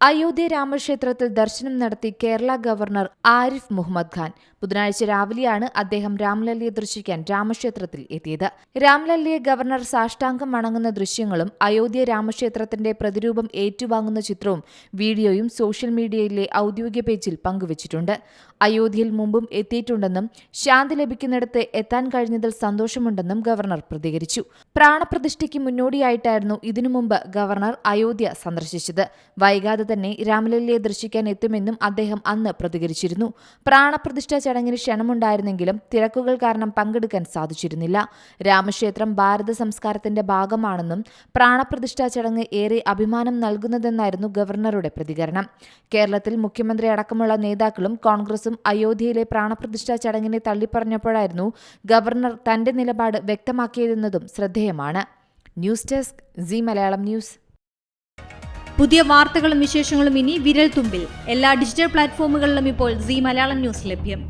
അയോധ്യ രാമക്ഷേത്രത്തിൽ ദർശനം നടത്തി കേരള ഗവർണർ ആരിഫ് മുഹമ്മദ് ഖാൻ. ബുധനാഴ്ച രാവിലെയാണ് അദ്ദേഹം രാംലല്ലയെ ദർശിക്കാൻ രാമക്ഷേത്രത്തിൽ എത്തിയത്. രാംലല്ലയെ ഗവർണർ സാഷ്ടാംഗം വണങ്ങുന്ന ദൃശ്യങ്ങളും അയോധ്യ രാമക്ഷേത്രത്തിന്റെ പ്രതിരൂപം ഏറ്റുവാങ്ങുന്ന ചിത്രവും വീഡിയോയും സോഷ്യൽ മീഡിയയിലെ ഔദ്യോഗിക പേജിൽ പങ്കുവച്ചിട്ടുണ്ട്. അയോധ്യയിൽ മുമ്പും എത്തിയിട്ടുണ്ടെന്നും ശാന്തി ലഭിക്കുന്നിടത്ത് എത്താൻ കഴിഞ്ഞതിൽ സന്തോഷമുണ്ടെന്നും ഗവർണർ പ്രതികരിച്ചു. പ്രാണപ്രതിഷ്ഠയ്ക്ക് മുന്നോടിയായിട്ടായിരുന്നു ഇതിനു മുമ്പ് ഗവർണർ അയോധ്യ സന്ദർശിച്ചത്. വൈകാതെ തന്നെ രാംലല്ലയെ ദർശിക്കാൻ എത്തുമെന്നും അദ്ദേഹം അന്ന് പ്രതികരിച്ചിരുന്നു. പ്രാണപ്രതിഷ്ഠാ ചടങ്ങിന് ക്ഷണമുണ്ടായിരുന്നെങ്കിലും തിരക്കുകൾ കാരണം പങ്കെടുക്കാൻ സാധിച്ചിരുന്നില്ല. രാമക്ഷേത്രം ഭാരത സംസ്കാരത്തിന്റെ ഭാഗമാണെന്നും പ്രാണപ്രതിഷ്ഠാ ചടങ്ങ് ഏറെ അഭിമാനം നൽകുന്നതെന്നായിരുന്നു ഗവർണറുടെ പ്രതികരണം. കേരളത്തിൽ മുഖ്യമന്ത്രി അടക്കമുള്ള നേതാക്കളും കോൺഗ്രസും അയോധ്യയിലെ പ്രാണപ്രതിഷ്ഠാ ചടങ്ങിനെ തള്ളിപ്പറഞ്ഞപ്പോഴായിരുന്നു ഗവർണർ തന്റെ നിലപാട് വ്യക്തമാക്കിയതെന്നതും ശ്രദ്ധേയമാണ്. News desk C Malayalam news. പുതിയ വാർത്തകളും വിശേഷങ്ങളും ഇനി വിരൽ തുമ്പിൽ. എല്ലാ ഡിജിറ്റൽ പ്ലാറ്റ്ഫോമുകളിലും ഇപ്പോൾ സി മലയാളം ന്യൂസ് ലഭ്യം.